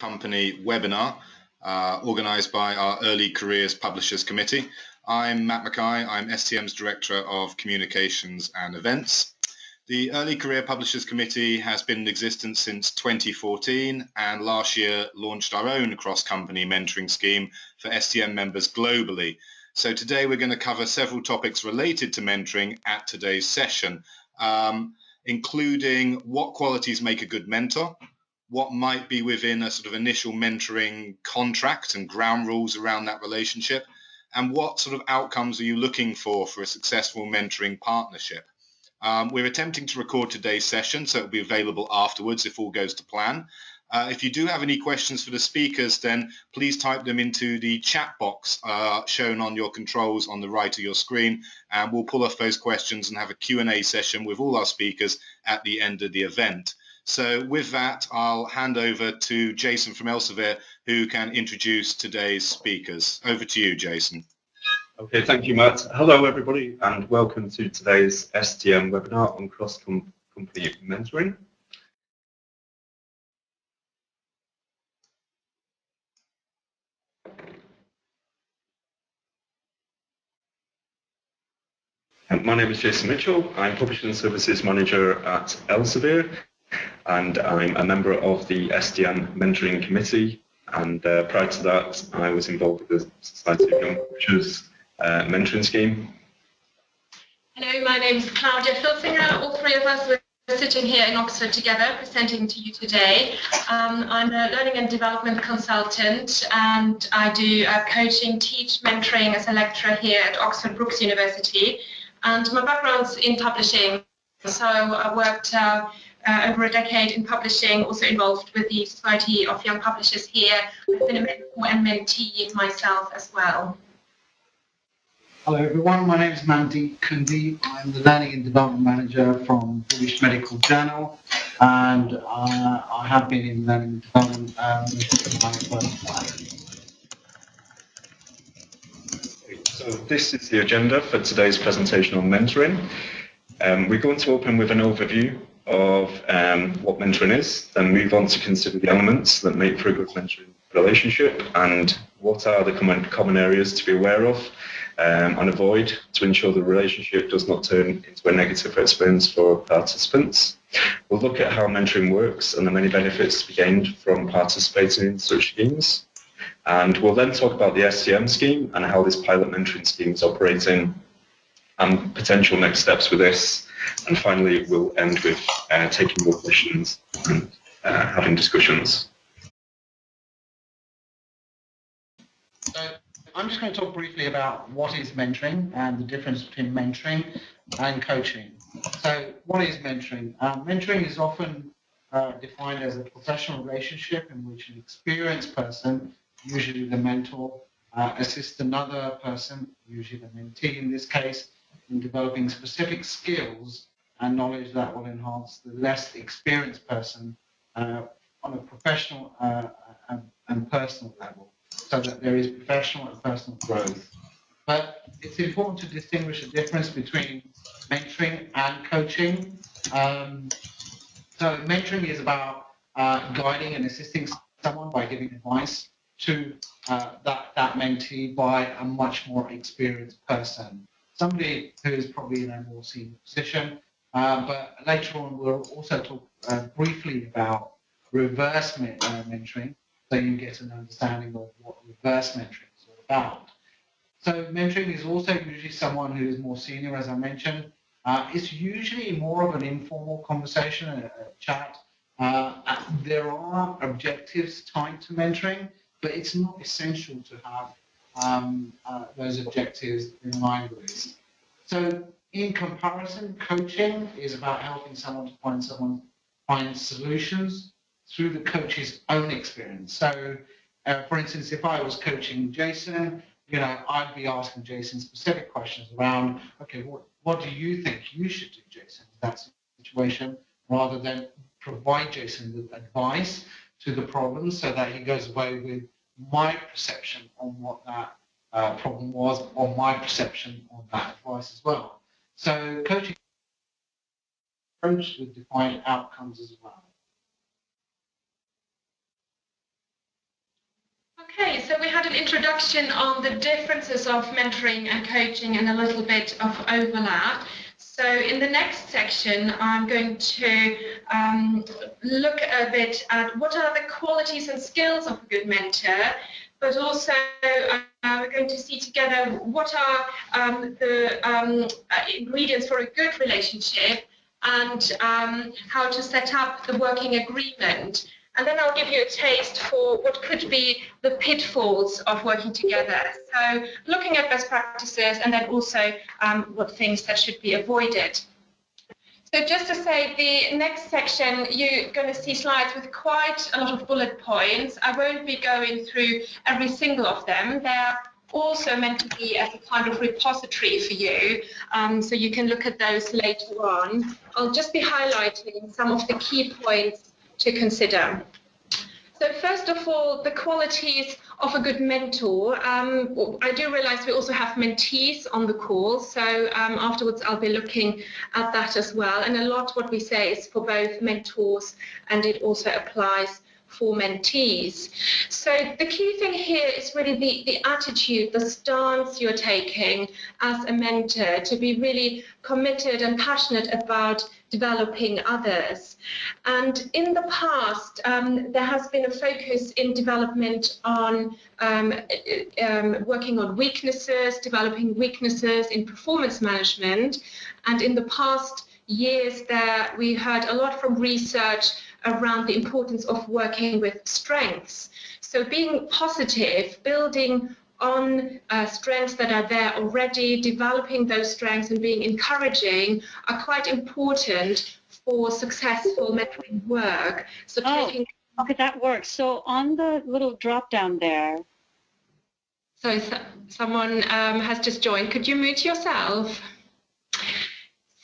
company webinar organised by our Early Careers Publishers Committee. I'm Matt Mackay, I'm STM's Director of Communications and Events. The Early Career Publishers Committee has been in existence since 2014 and last year launched our own cross-company mentoring scheme for STM members globally. So today we're going to cover several topics related to mentoring at today's session, including what qualities make a good mentor, what might be within a sort of initial mentoring contract and ground rules around that relationship, and what sort of outcomes are you looking for a successful mentoring partnership. We're attempting to record today's session, so it'll be available afterwards if all goes to plan. If you do have any questions for the speakers, then please type them into the chat box shown on your controls on the right of your screen, and we'll pull off those questions and have a Q&A session with all our speakers at the end of the event. So with that, I'll hand over to Jason from Elsevier, who can introduce today's speakers. Over to you, Jason. Okay, thank you, Matt. Hello, everybody, and welcome to today's STM webinar on cross-company mentoring. My name is Jason Mitchell. I'm Publishing Services Manager at Elsevier, and I'm a member of the STM Mentoring Committee. And prior to that, I was involved with the Society of Young Publishers mentoring scheme. Hello, my name is Claudia Filsinger. All three of us are sitting here in Oxford together, presenting to you today. I'm a learning and development consultant, and I do coaching, teach, mentoring as a lecturer here at Oxford Brookes University. And my background's in publishing, so I worked over a decade in publishing, also involved with the Society of Young Publishers here. I've been a mentor and mentee myself as well. Hello everyone, my name is Mandeep Kundi. I'm the Learning and Development Manager from British Medical Journal, and I have been in learning and development So this is the agenda for today's presentation on mentoring. We're going to open with an overview of what mentoring is, then move on to consider the elements that make for a good mentoring relationship and what are the common areas to be aware of and avoid to ensure the relationship does not turn into a negative experience for participants. We'll look at how mentoring works and the many benefits to be gained from participating in such schemes. And we'll then talk about the STM scheme and how this pilot mentoring scheme is operating and potential next steps with this. And finally, we'll end with taking more questions and having discussions. So I'm just going to talk briefly about what is mentoring and the difference between mentoring and coaching. So what is mentoring? Mentoring is often defined as a professional relationship in which an experienced person, usually the mentor, assists another person, usually the mentee in this case, in developing specific skills and knowledge that will enhance the less experienced person on a professional and personal level, so that there is professional and personal growth. But it's important to distinguish the difference between mentoring and coaching. So mentoring is about guiding and assisting someone by giving advice to that mentee by a much more experienced person. Somebody who is probably in a more senior position, but later on we'll also talk briefly about reverse mentoring, so you get an understanding of what reverse mentoring is all about. So mentoring is also usually someone who is more senior, as I mentioned. It's usually more of an informal conversation, a chat. There are objectives tied to mentoring, but it's not essential to have those objectives in line with this. So in comparison, coaching is about helping someone to find solutions through the coach's own experience. So for instance, if I was coaching Jason, I'd be asking Jason specific questions around, okay, what do you think you should do, Jason, in that situation, rather than provide Jason with advice to the problem so that he goes away with my perception on what that problem was, or my perception on that advice as well. So coaching approach with defined outcomes as well. so we had an introduction on the differences of mentoring and coaching and a little bit of overlap. So in the next section, I'm going to look a bit at what are the qualities and skills of a good mentor, but also we're going to see together what are the ingredients for a good relationship and how to set up the working agreement. And then I'll give you a taste for what could be the pitfalls of working together. So looking at best practices and then also what things that should be avoided. So just to say, the next section, you're going to see slides with quite a lot of bullet points. I won't be going through every single of them. They're also meant to be as a kind of repository for you, so you can look at those later on. I'll just be highlighting some of the key points to consider. So first of all, the qualities of a good mentor. I do realize we also have mentees on the call, so afterwards I'll be looking at that as well. And a lot what we say is for both mentors, and it also applies for mentees. So the key thing here is really the attitude, the stance you're taking as a mentor, to be really committed and passionate about developing others. And in the past, there has been a focus in development on working on weaknesses, developing weaknesses in performance management. And in the past years there, we heard a lot from research around the importance of working with strengths. So being positive, building on strengths that are there already, developing those strengths and being encouraging are quite important for successful mentoring work. So taking... Okay, that works. So on the little drop down there. So someone has just joined. Could you mute yourself?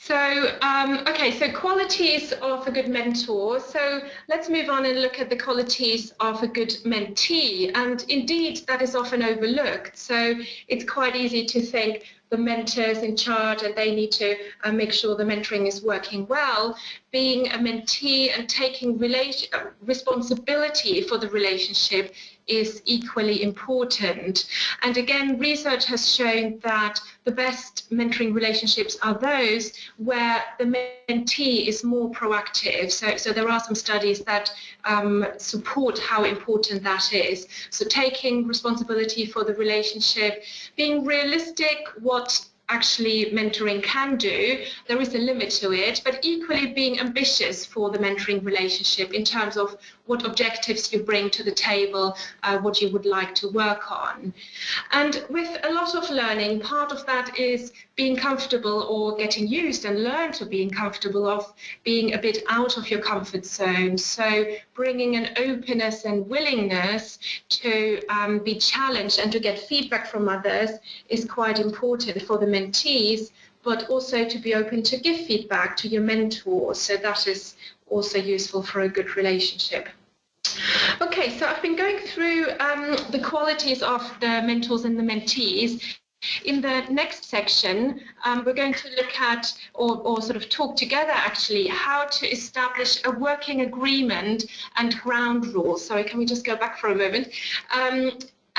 So, okay, so qualities of a good mentor. So let's move on and look at the qualities of a good mentee. And indeed, that is often overlooked. So it's quite easy to think the mentor's in charge and they need to make sure the mentoring is working well. Being a mentee and taking responsibility for the relationship is equally important. And again, research has shown that the best mentoring relationships are those where the mentee is more proactive. So there are some studies that support how important that is. So taking responsibility for the relationship, being realistic, what actually mentoring can do. There is a limit to it, but equally being ambitious for the mentoring relationship in terms of what objectives you bring to the table, what you would like to work on. And with a lot of learning, part of that is being comfortable or getting used and learn to being comfortable of being a bit out of your comfort zone. So bringing an openness and willingness to be challenged and to get feedback from others is quite important for the mentees, but also to be open to give feedback to your mentor. So that is also useful for a good relationship. Okay, so I've been going through the qualities of the mentors and the mentees. In the next section, we're going to look at, or sort of talk together actually, how to establish a working agreement and ground rules. Sorry, can we just go back for a moment?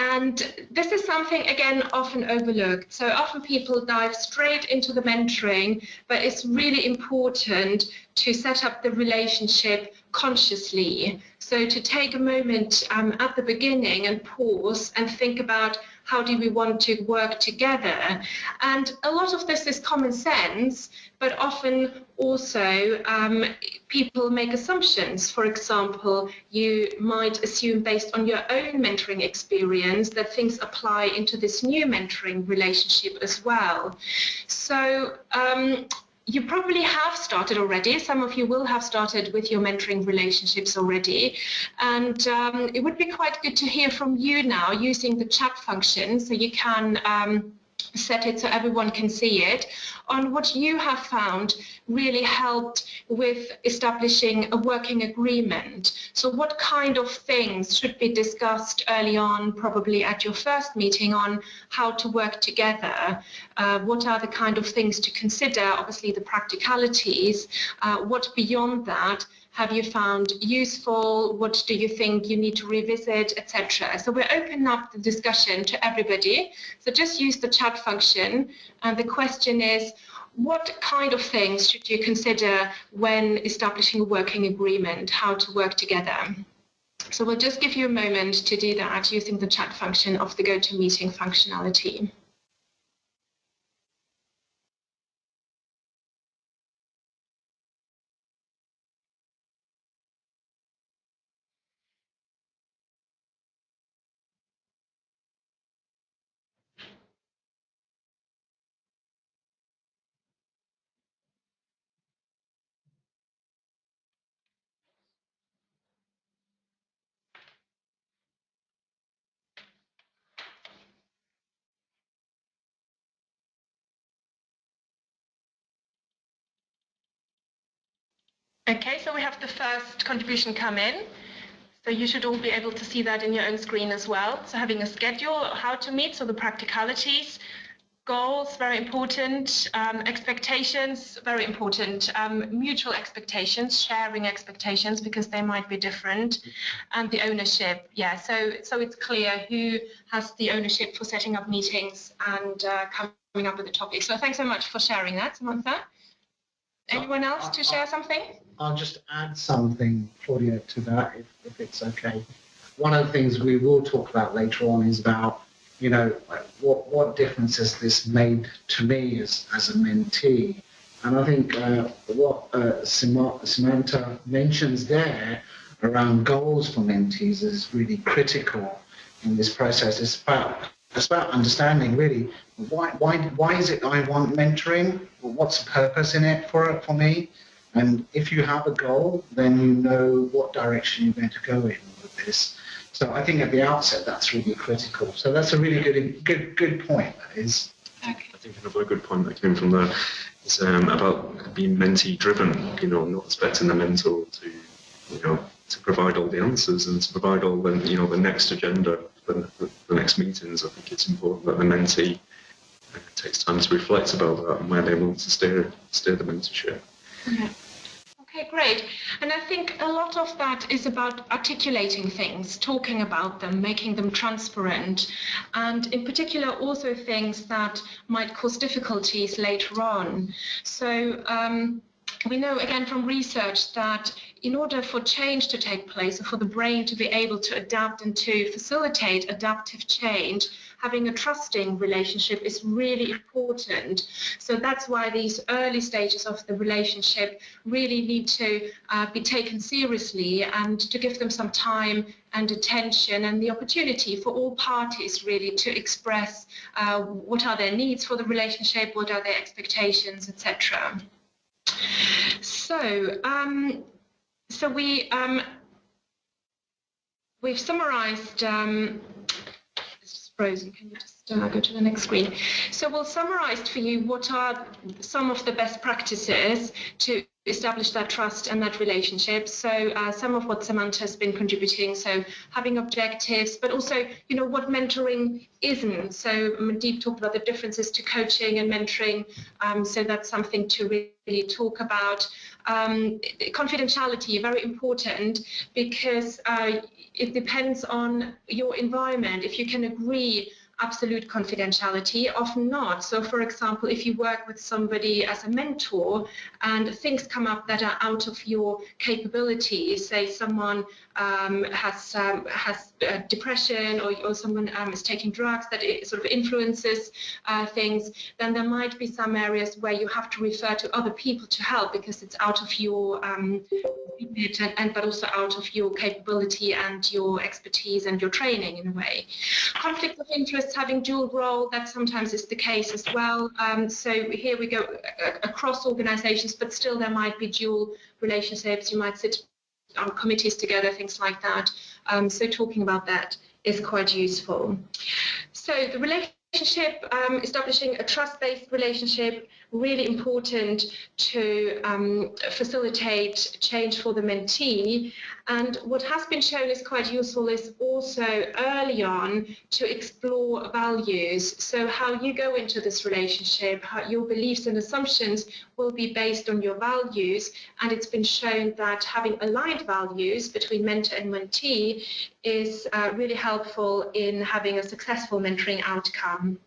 And this is something, again, often overlooked. So often people dive straight into the mentoring, but it's really important to set up the relationship consciously. So to take a moment at the beginning and pause and think about how do we want to work together. And a lot of this is common sense, but often also people make assumptions. For example, you might assume based on your own mentoring experience that things apply into this new mentoring relationship as well. So you probably have started already. Some of you will have started with your mentoring relationships already. And it would be quite good to hear from you now using the chat function, so you can set it so everyone can see it, on what you have found really helped with establishing a working agreement. So what kind of things should be discussed early on, probably at your first meeting, on how to work together? What are the kind of things to consider? Obviously the practicalities. What beyond that have you found useful? What do you think you need to revisit, etc. So we're opening up the discussion to everybody. So just use the chat function. And the question is, what kind of things should you consider when establishing a working agreement, how to work together? So we'll just give you a moment to do that using the chat function of the GoToMeeting functionality. Okay, so we have the first contribution come in. So you should all be able to see that in your own screen as well. So having a schedule, how to meet, so the practicalities, goals, very important, expectations, very important, mutual expectations, sharing expectations because they might be different, and the ownership. Yeah, so it's clear who has the ownership for setting up meetings and coming up with the topic. So thanks so much for sharing that, Samantha. Anyone else to share something? I'll just add something, Claudia, to that, if it's okay. One of the things we will talk about later on is about, you know, what difference has this made to me as a mentee? And I think what Samantha mentions there around goals for mentees is really critical in this process. It's about understanding really why is it I want mentoring? What's the purpose in it for me? And if you have a goal, then you know what direction you're going to go in with this. So I think at the outset that's really critical. So that's a really good point. That is. I think another good point that came from there is about being mentee driven. You know, not expecting the mentor to, you know, to provide all the answers and to provide all the, you know, the next agenda, the next meetings. I think it's important that the mentee takes time to reflect about that and where they want to steer the mentorship. Yeah. Okay, great. And I think a lot of that is about articulating things, talking about them, making them transparent, and in particular also things that might cause difficulties later on. So we know again from research that in order for change to take place, or for the brain to be able to adapt and to facilitate adaptive change, having a trusting relationship is really important. So that's why these early stages of the relationship really need to be taken seriously, and to give them some time and attention and the opportunity for all parties really to express what are their needs for the relationship, what are their expectations, etc. So we've summarized. It's just frozen. Can you just go to the next screen? So we'll summarize for you what are some of the best practices to establish that trust and that relationship. So some of what Samantha has been contributing, so having objectives, but also, you know, what mentoring isn't. So Mandeep talked about the differences to coaching and mentoring. So that's something to really talk about. Confidentiality, very important, because it depends on your environment. If you can agree absolute confidentiality, often not. So for example, if you work with somebody as a mentor and things come up that are out of your capabilities, say someone has depression, or someone is taking drugs that it sort of influences things, then there might be some areas where you have to refer to other people to help because it's out of your but also out of your capability and your expertise and your training in a way. Conflict of interest, having dual role, that sometimes is the case as well. So here we go across organizations, but still there might be dual relationships. You might sit on committees together, things like that. So talking about that is quite useful. So the relationship, establishing a trust-based relationship, really important to facilitate change for the mentee. And what has been shown is quite useful is also early on to explore values. So how you go into this relationship, how your beliefs and assumptions will be based on your values. And it's been shown that having aligned values between mentor and mentee is really helpful in having a successful mentoring outcome.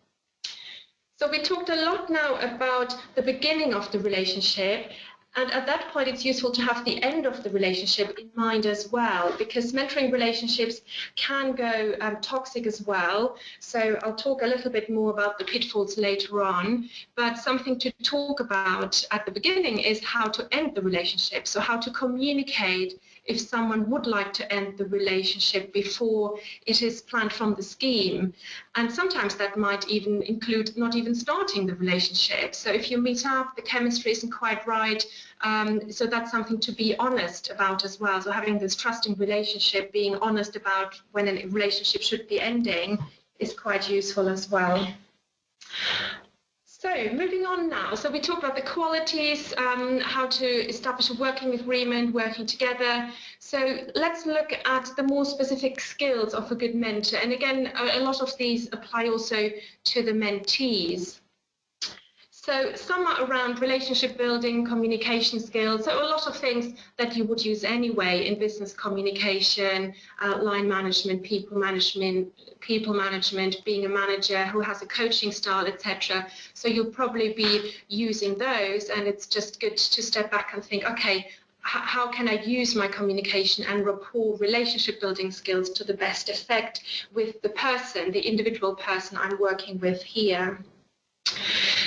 So we talked a lot now about the beginning of the relationship, and at that point it's useful to have the end of the relationship in mind as well, because mentoring relationships can go toxic as well. So I'll talk a little bit more about the pitfalls later on, but something to talk about at the beginning is how to end the relationship. So how to communicate if someone would like to end the relationship before it is planned from the scheme. And sometimes that might even include not even starting the relationship. So if you meet up, the chemistry isn't quite right, so that's something to be honest about as well. So having this trusting relationship, being honest about when a relationship should be ending is quite useful as well. So moving on now, so we talked about the qualities, how to establish a working agreement, working together. So let's look at the more specific skills of a good mentor. And again, a lot of these apply also to the mentees. So some are around relationship building, communication skills, so a lot of things that you would use anyway in business communication, line management, people management, being a manager who has a coaching style, etc. So you'll probably be using those, and it's just good to step back and think, okay, how can I use my communication and rapport relationship building skills to the best effect with the person, the individual person I'm working with here.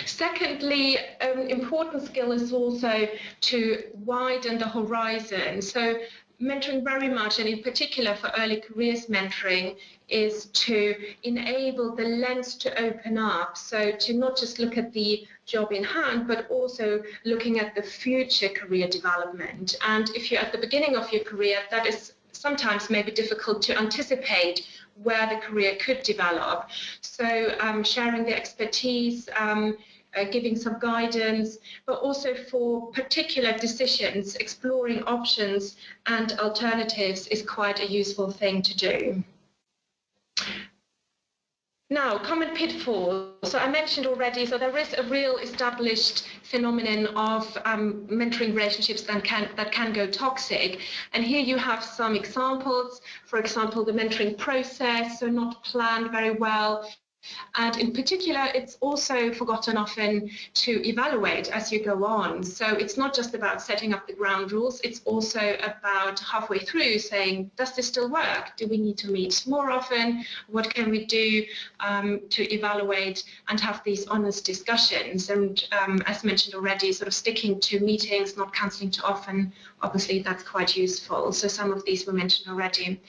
Secondly, important skill is also to widen the horizon. So mentoring very much, and in particular for early careers mentoring, is to enable the lens to open up. So to not just look at the job in hand, but also looking at the future career development. And if you're at the beginning of your career, that is sometimes maybe difficult to anticipate where the career could develop. So sharing the expertise, giving some guidance, but also for particular decisions, exploring options and alternatives is quite a useful thing to do. Now, common pitfalls. So I mentioned already, so there is a real established phenomenon of mentoring relationships that can go toxic. And here you have some examples. For example, the mentoring process, so not planned very well. And in particular, it's also forgotten often to evaluate as you go on. So it's not just about setting up the ground rules, it's also about halfway through saying, does this still work? Do we need to meet more often? What can we do to evaluate and have these honest discussions? And as mentioned already, sort of sticking to meetings, not cancelling too often, obviously that's quite useful. So some of these were mentioned already.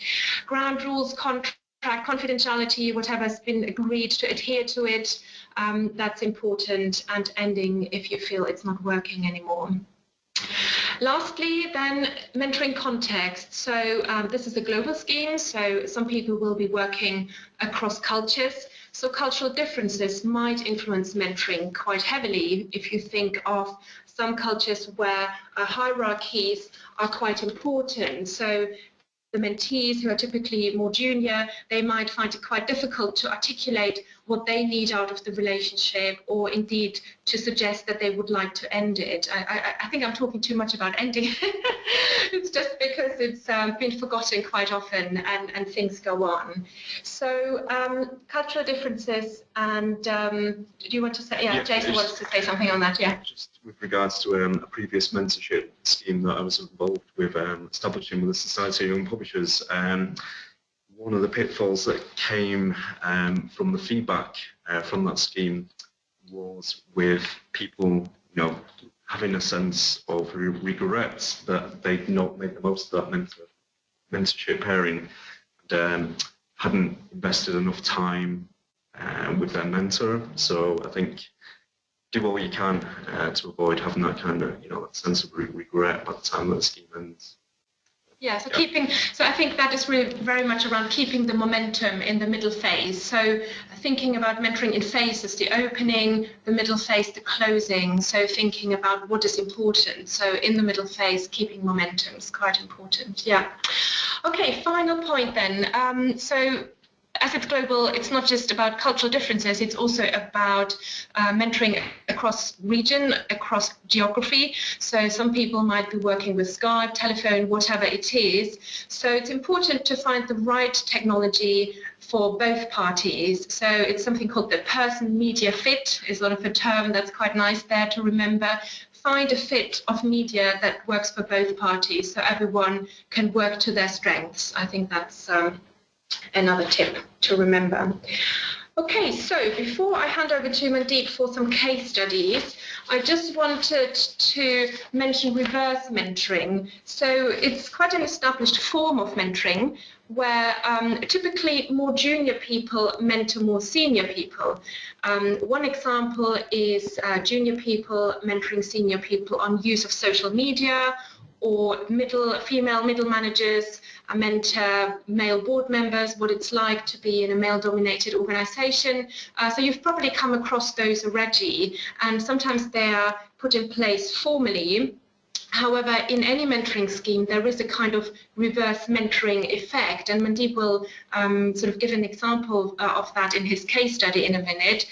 Ground rules, confidentiality, whatever has been agreed, to adhere to it, that's important, and ending if you feel it's not working anymore. Lastly, then, mentoring context. So this is a global scheme, so some people will be working across cultures. So cultural differences might influence mentoring quite heavily if you think of some cultures where hierarchies are quite important. So the mentees, who are typically more junior, they might find it quite difficult to articulate what they need out of the relationship, or indeed to suggest that they would like to end it. I think I'm talking too much about ending. It's just because it's been forgotten quite often, and things go on. So cultural differences, and do you want to say, yeah, Jason wants to say something on that, yeah. Just with regards to a previous mentorship scheme that I was involved with, establishing with the Society of Young Publishers, one of the pitfalls that came from the feedback from that scheme was with people, having a sense of regret that they'd not made the most of that mentorship pairing, and hadn't invested enough time with their mentor. So I think do all you can to avoid having that kind of, that sense of regret by the time that the scheme ends. Yeah, so I think that is really very much around keeping the momentum in the middle phase. So thinking about mentoring in phases, the opening, the middle phase, the closing. So thinking about what is important. So in the middle phase, keeping momentum is quite important. Yeah. Okay, final point then. So as it's global, it's not just about cultural differences, it's also about mentoring across region, across geography. So some people might be working with Skype, telephone, whatever it is. So it's important to find the right technology for both parties. So it's something called the person media fit, is sort of a term that's quite nice there to remember. Find a fit of media that works for both parties so everyone can work to their strengths. I think that's another tip to remember. Okay, so before I hand over to Mandeep for some case studies, I just wanted to mention reverse mentoring. So it's quite an established form of mentoring where typically more junior people mentor more senior people. One example is junior people mentoring senior people on use of social media, or female middle managers mentor male board members, what it's like to be in a male-dominated organization. So you've probably come across those already, and sometimes they are put in place formally. However, in any mentoring scheme, there is a kind of reverse mentoring effect, and Mandeep will sort of give an example of that in his case study in a minute.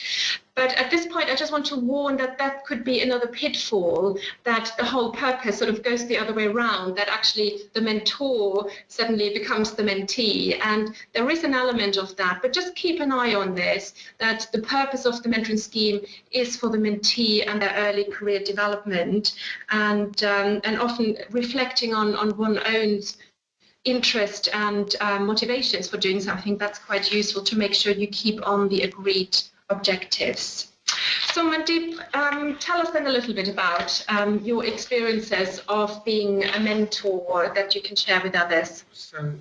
But at this point, I just want to warn that that could be another pitfall, that the whole purpose sort of goes the other way around, that actually the mentor suddenly becomes the mentee. And there is an element of that, but just keep an eye on this, that the purpose of the mentoring scheme is for the mentee and their early career development, and often reflecting on one's own interest and motivations for doing something. That's quite useful to make sure you keep on the agreed objectives. So Mandeep, tell us then a little bit about your experiences of being a mentor that you can share with others. So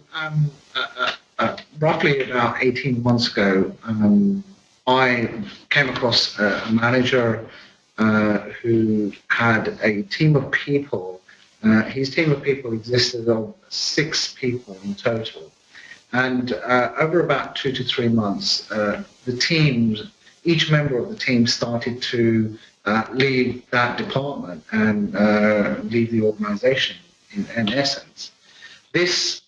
roughly about 18 months ago, I came across a manager who had a team of people. His team of people existed of 6 people in total. And over about 2 to 3 months, each member of the team started to leave that department and leave the organization in essence. This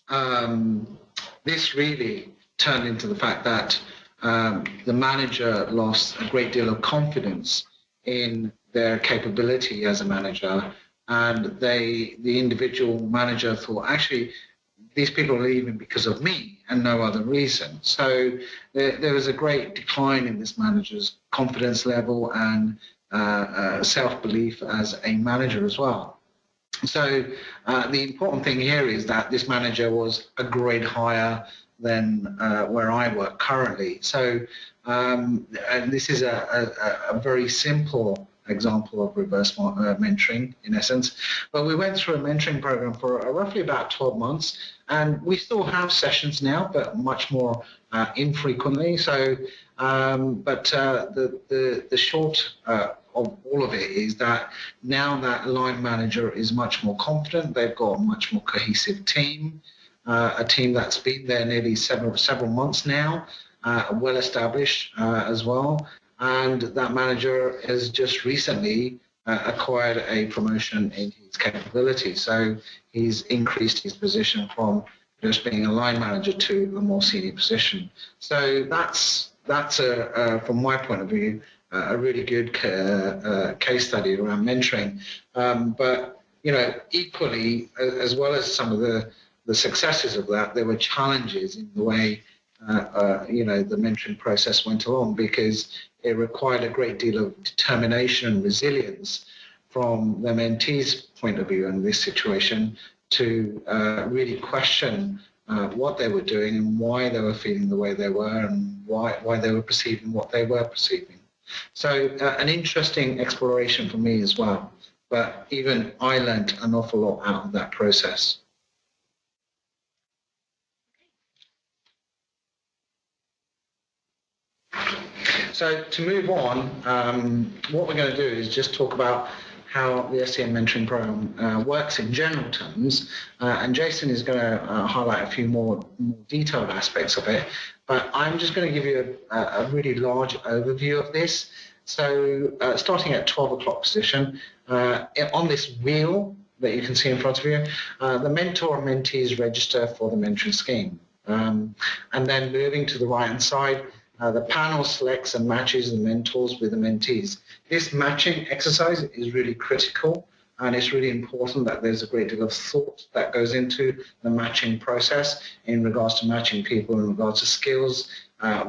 really turned into the fact that the manager lost a great deal of confidence in their capability as a manager, and the individual manager thought, actually, these people are leaving because of me and no other reason. So there was a great decline in this manager's confidence level and self-belief as a manager as well. So the important thing here is that this manager was a grade higher than where I work currently. So and this is a very simple example of reverse mentoring in essence. But we went through a mentoring program for roughly about 12 months, and we still have sessions now, but much more infrequently. So, the short of all of it is that now that line manager is much more confident, they've got a much more cohesive team, a team that's been there nearly several months now, well established as well. And that manager has just recently acquired a promotion in his capability. So he's increased his position from just being a line manager to a more senior position. So that's from my point of view, a really good case study around mentoring. But equally, as well as some of the successes of that, there were challenges in the way the mentoring process went along, because it required a great deal of determination and resilience from the mentee's point of view in this situation to really question what they were doing and why they were feeling the way they were and why they were perceiving what they were perceiving. So an interesting exploration for me as well. But even I learned an awful lot out of that process. So to move on, what we're going to do is just talk about how the STM mentoring program works in general terms, and Jason is going to highlight a few more detailed aspects of it, but I'm just going to give you a really large overview of this. So starting at 12 o'clock position, on this wheel that you can see in front of you, the mentor and mentees register for the mentoring scheme. And then moving to the right-hand side, the panel selects and matches the mentors with the mentees. This matching exercise is really critical, and it's really important that there's a great deal of thought that goes into the matching process in regards to matching people, in regards to skills,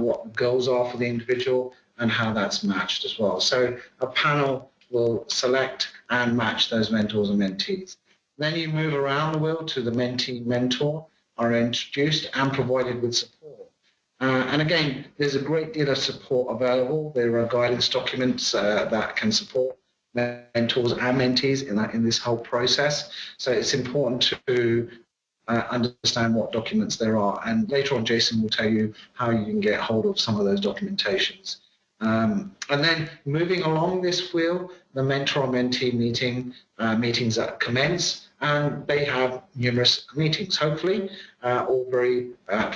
what goals are for the individual, and how that's matched as well. So a panel will select and match those mentors and mentees. Then you move around the wheel to the mentee-mentor are introduced and provided with support. And again, there's a great deal of support available. There are guidance documents that can support mentors and mentees in this whole process. So it's important to understand what documents there are. And later on, Jason will tell you how you can get hold of some of those documentations. And then moving along this wheel, the mentor-mentee meetings that commence, and they have numerous meetings, hopefully, all very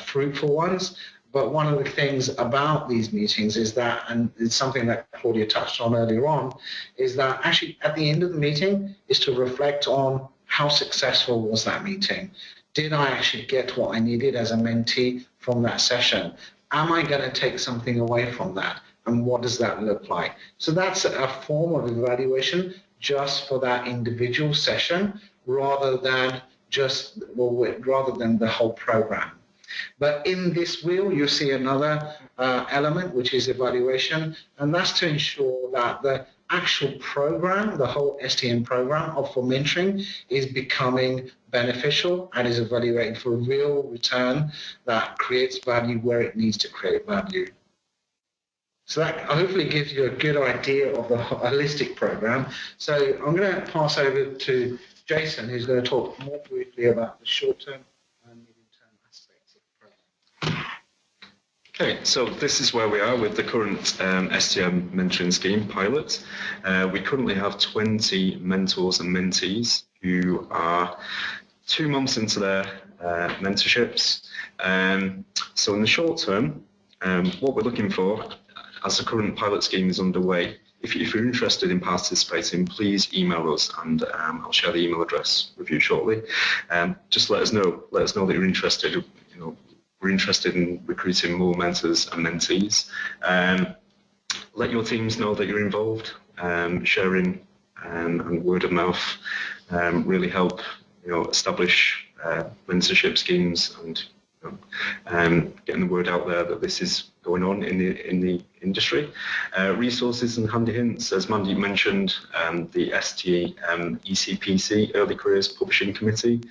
fruitful ones. But one of the things about these meetings is that, and it's something that Claudia touched on earlier on, is that actually at the end of the meeting is to reflect on how successful was that meeting. Did I actually get what I needed as a mentee from that session? Am I going to take something away from that? And what does that look like? So that's a form of evaluation just for that individual session rather than the whole program. But in this wheel, you see another element, which is evaluation, and that's to ensure that the actual program, the whole STM program for mentoring, is becoming beneficial and is evaluated for a real return that creates value where it needs to create value. So that hopefully gives you a good idea of the holistic program. So I'm going to pass over to Jason, who's going to talk more briefly about the short-term and medium-term aspects of the program. Okay, so this is where we are with the current STM mentoring scheme pilot. We currently have 20 mentors and mentees who are 2 months into their mentorships. So in the short term, what we're looking for, as the current pilot scheme is underway, if you're interested in participating, please email us, and I'll share the email address with you shortly. Just let us know that you're interested. You know, we're interested in recruiting more mentors and mentees. Let your teams know that you're involved. Sharing and word of mouth really help, establish mentorship schemes and getting the word out there that this is going on in the industry. Resources and handy hints, as Mandy mentioned, the STM ECPC Early Careers Publishing Committee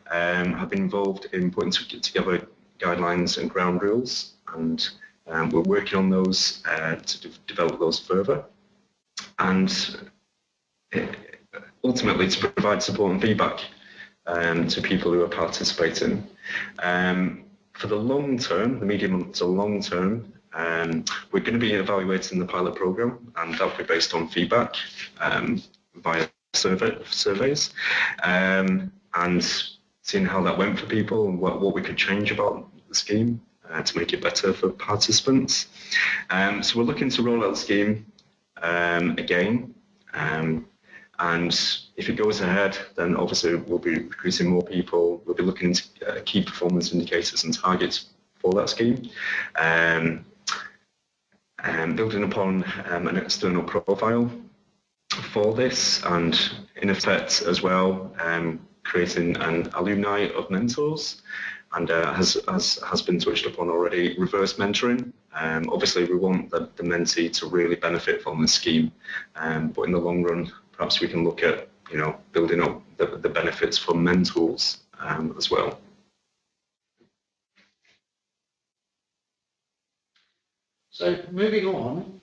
have been involved in putting together guidelines and ground rules, and we're working on those to develop those further, and ultimately to provide support and feedback to people who are participating. For the long term, the medium to long term, we're going to be evaluating the pilot program, and that will be based on feedback via surveys, and seeing how that went for people and what we could change about the scheme to make it better for participants. So we're looking to roll out the scheme again. And if it goes ahead, then obviously we'll be recruiting more people. We'll be looking into key performance indicators and targets for that scheme, and building upon an external profile for this, and in effect as well, creating an alumni of mentors, and has been touched upon already, reverse mentoring. Obviously we want the mentee to really benefit from the scheme, but in the long run, perhaps we can look at building up the benefits for mentors as well. So moving on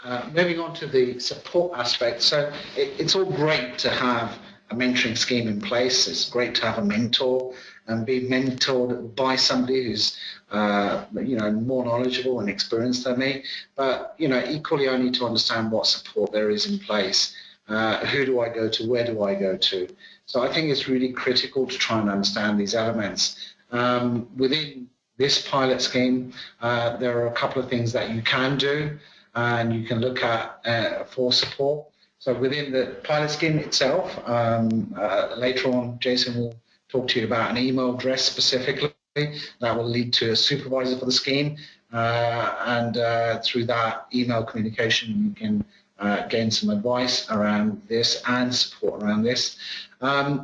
to the support aspect. So it's all great to have a mentoring scheme in place. It's great to have a mentor and be mentored by somebody who's more knowledgeable and experienced than me. But equally, I need to understand what support there is in place. Who do I go to? Where do I go to? So I think it's really critical to try and understand these elements. Within this pilot scheme, there are a couple of things that you can do and you can look at for support. So within the pilot scheme itself, later on, Jason will talk to you about an email address specifically that will lead to a supervisor for the scheme. And through that email communication, you can gain some advice around this and support around this.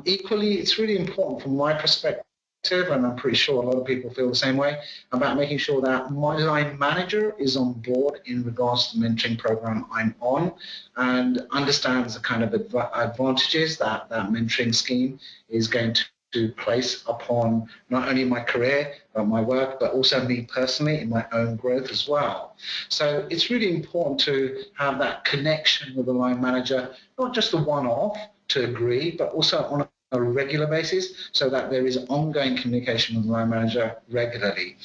Equally, it's really important from my perspective, and I'm pretty sure a lot of people feel the same way, about making sure that my line manager is on board in regards to the mentoring program I'm on and understands the kind of advantages that mentoring scheme is going to place upon not only my career, but my work, but also me personally in my own growth as well. So it's really important to have that connection with the line manager, not just the one-off to agree, but also on a regular basis, so that there is ongoing communication with the line manager regularly.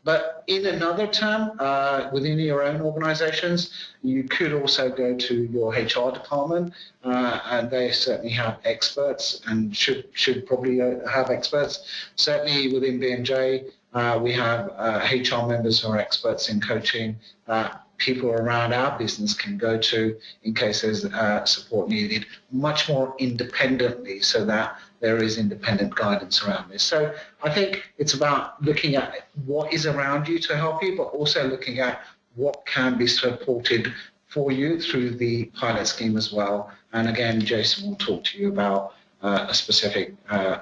But in another term, within your own organizations, you could also go to your HR department, and they certainly have experts and should probably have experts. Certainly within B&J, we have HR members who are experts in coaching that people around our business can go to in case there's support needed much more independently, so that there is independent guidance around this. So I think it's about looking at what is around you to help you, but also looking at what can be supported for you through the pilot scheme as well. And again, Jason will talk to you about a specific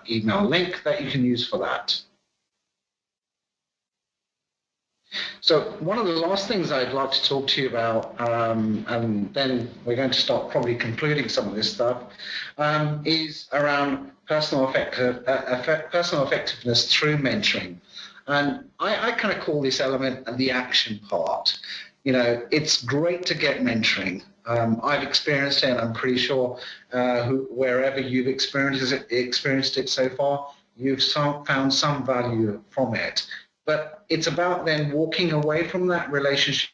email link that you can use for that. So one of the last things I'd like to talk to you about, and then we're going to start probably concluding some of this stuff, is around personal effectiveness through mentoring. And I kind of call this element the action part. It's great to get mentoring. I've experienced it, and I'm pretty sure wherever you've experienced it so far, you've found some value from it. But it's about then walking away from that relationship,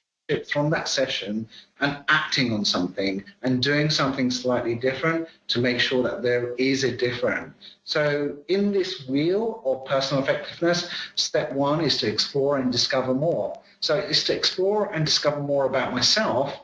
from that session, and acting on something and doing something slightly different to make sure that there is a difference. So in this wheel of personal effectiveness, step one is to explore and discover more. So it's to explore and discover more about myself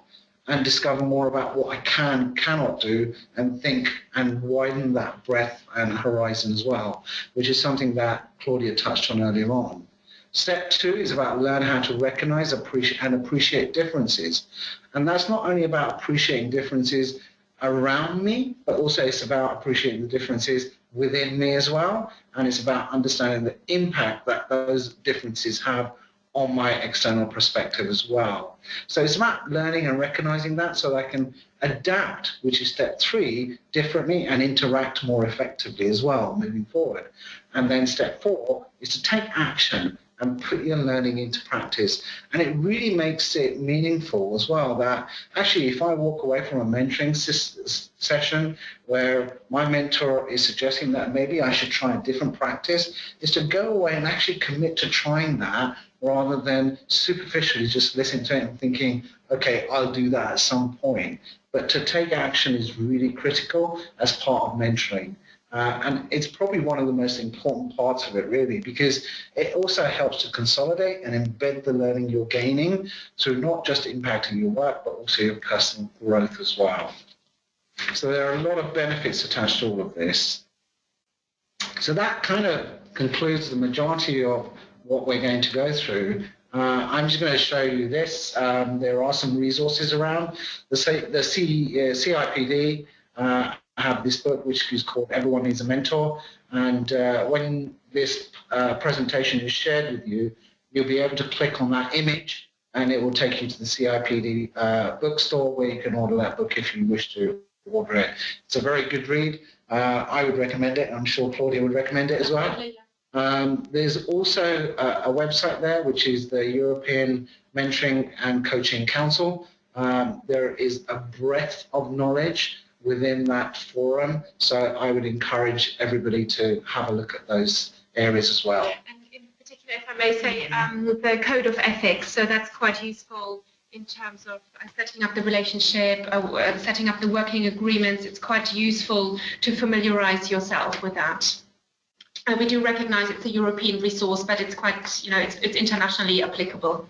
and discover more about what I cannot do, and think and widen that breadth and horizon as well, which is something that Claudia touched on earlier on. Step two is about learn how to recognize and appreciate differences. And that's not only about appreciating differences around me, but also it's about appreciating the differences within me as well. And it's about understanding the impact that those differences have on my external perspective as well. So it's about learning and recognizing that so I can adapt, which is step three, differently and interact more effectively as well moving forward. And then step four is to take action and put your learning into practice. And it really makes it meaningful as well, that actually if I walk away from a mentoring session where my mentor is suggesting that maybe I should try a different practice, is to go away and actually commit to trying that rather than superficially just listening to it and thinking, okay, I'll do that at some point. But to take action is really critical as part of mentoring. And it's probably one of the most important parts of it, really, because it also helps to consolidate and embed the learning you're gaining through not just impacting your work, but also your personal growth as well. So there are a lot of benefits attached to all of this. So that kind of concludes the majority of what we're going to go through. I'm just going to show you this. There are some resources around. The CIPD have this book, which is called Everyone Needs a Mentor. And when this presentation is shared with you, you'll be able to click on that image and it will take you to the CIPD bookstore where you can order that book if you wish to order it. It's a very good read. I would recommend it. I'm sure Claudia would recommend it as well. There's also a website there, which is the European Mentoring and Coaching Council. There is a breadth of knowledge within that forum. So I would encourage everybody to have a look at those areas as well. And in particular, if I may say, the code of ethics, so that's quite useful in terms of setting up the relationship, setting up the working agreements. It's quite useful to familiarize yourself with that. And we do recognize it's a European resource, but it's quite, it's internationally applicable.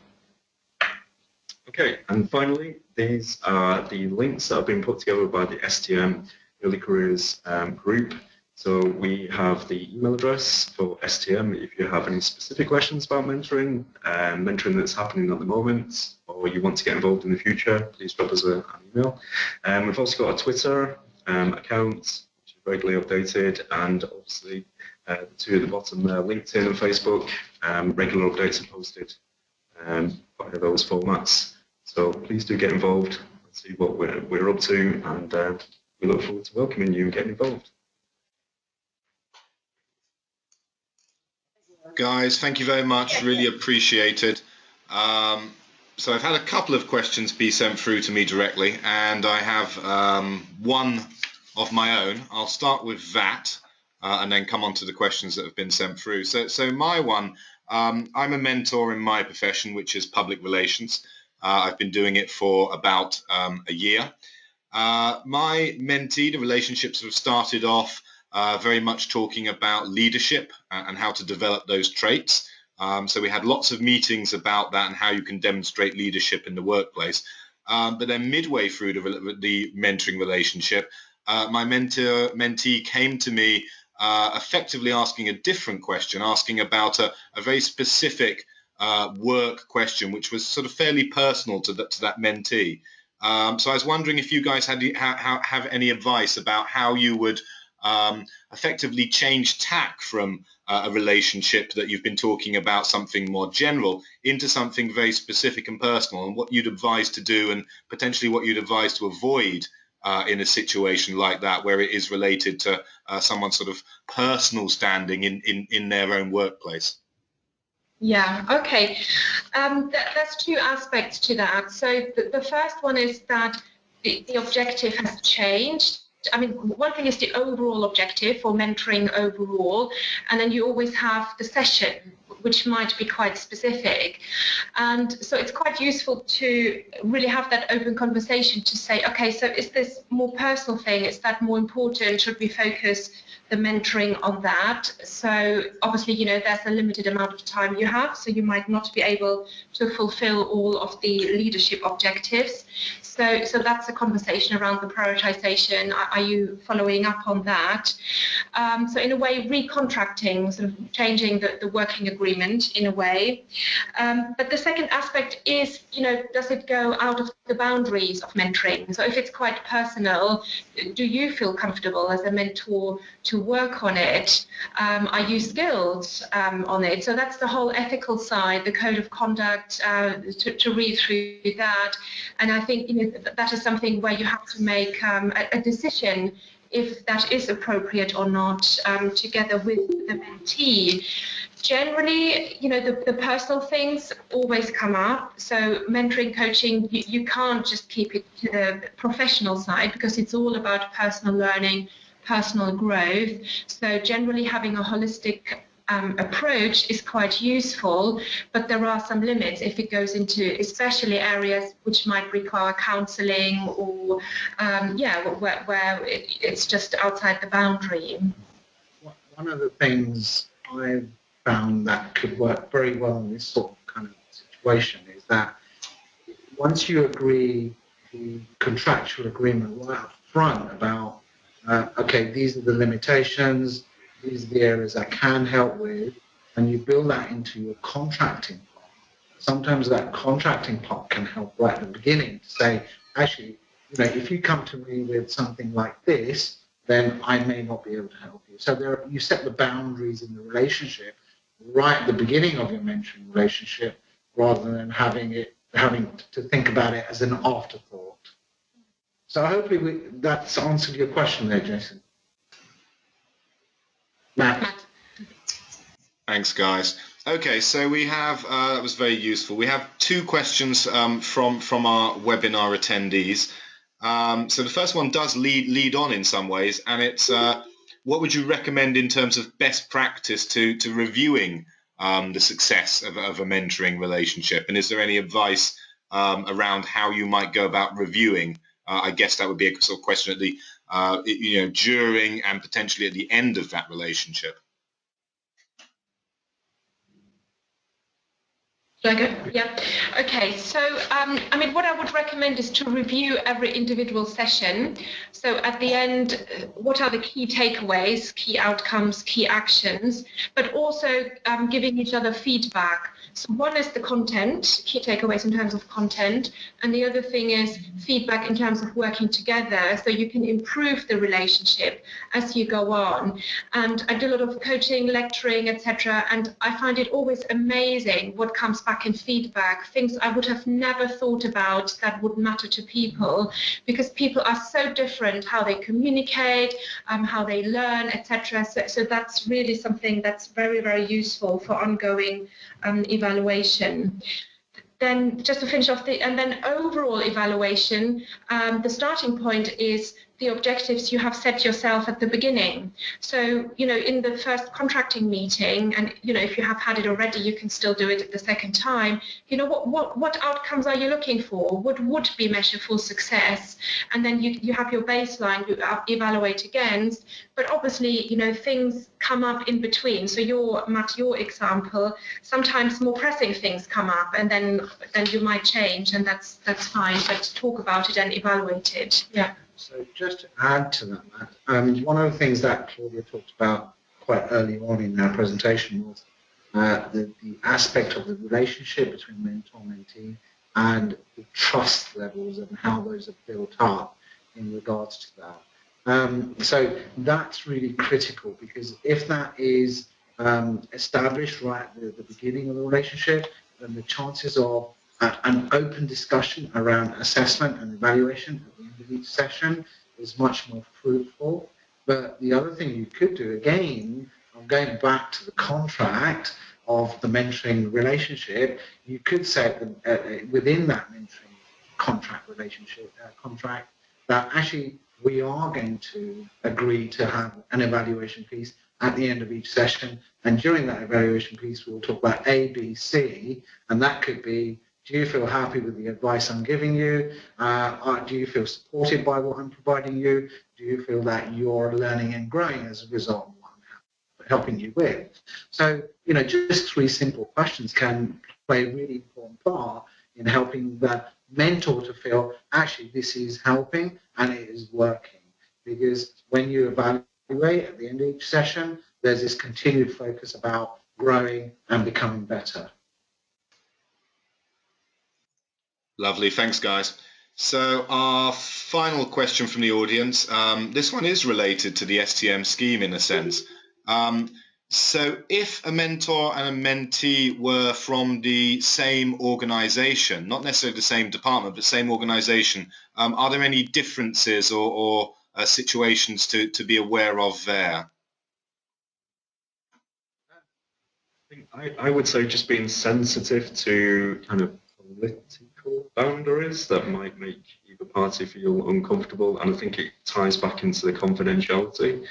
Okay, and finally, these are the links that have been put together by the STM Early Careers group. So we have the email address for STM if you have any specific questions about mentoring, mentoring that's happening at the moment, or you want to get involved in the future, please drop us an email. We've also got a Twitter account, which is regularly updated, and obviously the two at the bottom there, LinkedIn and Facebook, regular updates are posted via those formats. So please do get involved and see what we're up to, and we look forward to welcoming you and getting involved. Guys, thank you very much. Really appreciated. So I've had a couple of questions be sent through to me directly, and I have one of my own. I'll start with that and then come on to the questions that have been sent through. So my one, I'm a mentor in my profession, which is public relations. I've been doing it for about a year. My mentee, the relationships have started off very much talking about leadership and how to develop those traits. So we had lots of meetings about that and how you can demonstrate leadership in the workplace. But then midway through the mentoring relationship, my mentee came to me effectively asking a different question, asking about a very specific work question, which was sort of fairly personal to that mentee. So I was wondering if you guys have any advice about how you would effectively change tack from a relationship that you've been talking about, something more general, into something very specific and personal, and what you'd advise to do and potentially what you'd advise to avoid in a situation like that, where it is related to someone's sort of personal standing in their own workplace. Yeah, okay. There's two aspects to that. So the first one is that the objective has changed. I mean, one thing is the overall objective for mentoring overall, and then you always have the session, which might be quite specific. And so it's quite useful to really have that open conversation to say, okay, so is this more personal thing? Is that more important? Should we focus the mentoring on that? So obviously, there's a limited amount of time you have, so you might not be able to fulfill all of the leadership objectives. So that's a conversation around the prioritization. Are you following up on that? So in a way, recontracting, sort of changing the working agreement in a way. But the second aspect is, does it go out of the boundaries of mentoring? So if it's quite personal, do you feel comfortable as a mentor to work on it? Are you skilled on it? So that's the whole ethical side, the code of conduct, to read through that. And I think that is something where you have to make a decision if that is appropriate or not, together with the mentee. Generally, the personal things always come up. So mentoring, coaching, you can't just keep it to the professional side, because it's all about personal learning, personal growth. So generally having a holistic approach is quite useful, but there are some limits if it goes into especially areas which might require counseling or where it's just outside the boundary. One of the things I've found that could work very well in this sort of kind of situation is that once you agree the contractual agreement right up front about okay, these are the limitations, these are the areas I can help with, and you build that into your contracting part. Sometimes that contracting part can help right at the beginning to say, actually, if you come to me with something like this, then I may not be able to help you. So you set the boundaries in the relationship right at the beginning of your mentoring relationship, rather than having to think about it as an afterthought. So hopefully that's answered your question there, Jason. Matt. Thanks, guys. Okay, so we have, that was very useful. We have two questions from our webinar attendees. So the first one does lead on in some ways, and it's what would you recommend in terms of best practice to reviewing the success of a mentoring relationship? And is there any advice around how you might go about reviewing? I guess that would be a sort of question at the during and potentially at the end of that relationship. Should I go? Yeah. Okay. So, I mean, what I would recommend is to review every individual session. So, at the end, what are the key takeaways, key outcomes, key actions, but also giving each other feedback. So, one is the content, key takeaways in terms of content, and the other thing is feedback in terms of working together, so you can improve the relationship as you go on. And I do a lot of coaching, lecturing, etc., and I find it always amazing what comes back in feedback, things I would have never thought about that would matter to people, because people are so different, how they communicate, how they learn, etc. So that's really something that's very, very useful for ongoing evaluation. Then just to finish off, and then overall evaluation, the starting point is the objectives you have set yourself at the beginning. So, in the first contracting meeting, and, if you have had it already, you can still do it at the second time. What outcomes are you looking for? What would be measurable success? And then you have your baseline you evaluate against. But obviously, things come up in between. So Matt, your example, sometimes more pressing things come up, and then you might change, and that's fine. But talk about it and evaluate it. Yeah. So just to add to that, Matt, one of the things that Claudia talked about quite early on in our presentation was the aspect of the relationship between mentor and mentee and the trust levels and how those are built up in regards to that. So that's really critical, because if that is established right at the beginning of the relationship, then the chances of an open discussion around assessment and evaluation at the end of each session is much more fruitful. But the other thing you could do, again, going back to the contract of the mentoring relationship, you could say within that mentoring contract that actually we are going to agree to have an evaluation piece at the end of each session. And during that evaluation piece, we'll talk about A, B, C, and that could be, do you feel happy with the advice I'm giving you? Do you feel supported by what I'm providing you? Do you feel that you're learning and growing as a result of what I'm helping you with? So, just 3 simple questions can play a really important part in helping the mentor to feel, actually, this is helping and it is working. Because when you evaluate at the end of each session, there's this continued focus about growing and becoming better. Lovely, thanks guys. So our final question from the audience, this one is related to the STM scheme in a sense. So if a mentor and a mentee were from the same organization, not necessarily the same department, but same organization, are there any differences or situations to be aware of there? I would say just being sensitive to kind of political boundaries that might make either party feel uncomfortable, and I think it ties back into the confidentiality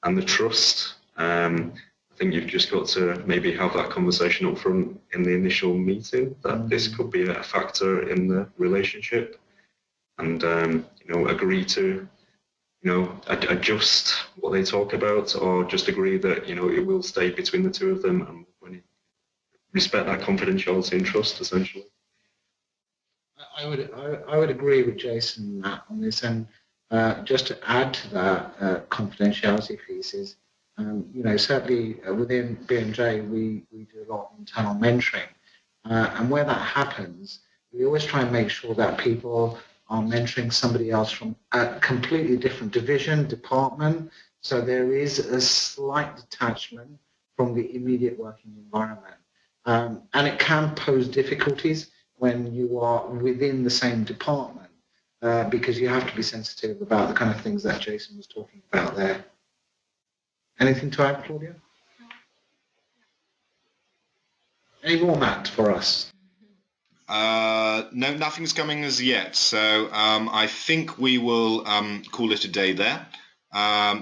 and the trust. I think you've just got to maybe have that conversation up front in the initial meeting that this could be a factor in the relationship, and agree to adjust what they talk about, or just agree that it will stay between the two of them, and when you respect that confidentiality and trust, essentially. I would agree with Jason on this, and just to add to that confidentiality piece is, certainly within B&J we do a lot of internal mentoring, and where that happens, we always try and make sure that people are mentoring somebody else from a completely different division, department, so there is a slight detachment from the immediate working environment. And it can pose difficulties when you are within the same department, because you have to be sensitive about the kind of things that Jason was talking about there. Anything to add, Claudia? No. Any more, Matt, for us? No, nothing's coming as yet. So I think we will call it a day there.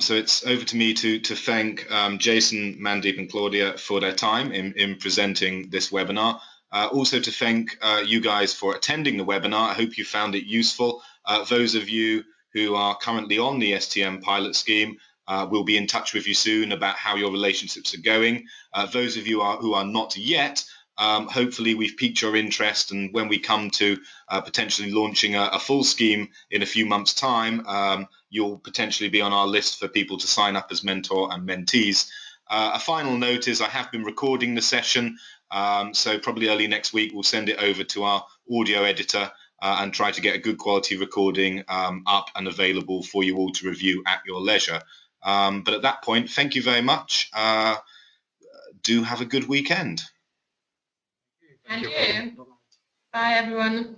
So it's over to me to thank Jason, Mandeep and Claudia for their time in presenting this webinar. Also to thank you guys for attending the webinar. I hope you found it useful. Those of you who are currently on the STM pilot scheme, we'll be in touch with you soon about how your relationships are going. Those of you who are not yet, hopefully we've piqued your interest, and when we come to potentially launching a full scheme in a few months' time, you'll potentially be on our list for people to sign up as mentor and mentees. A final note is I have been recording the session, so probably early next week we'll send it over to our audio editor and try to get a good quality recording up and available for you all to review at your leisure. But at that point, thank you very much. Do have a good weekend. And you. Bye, everyone.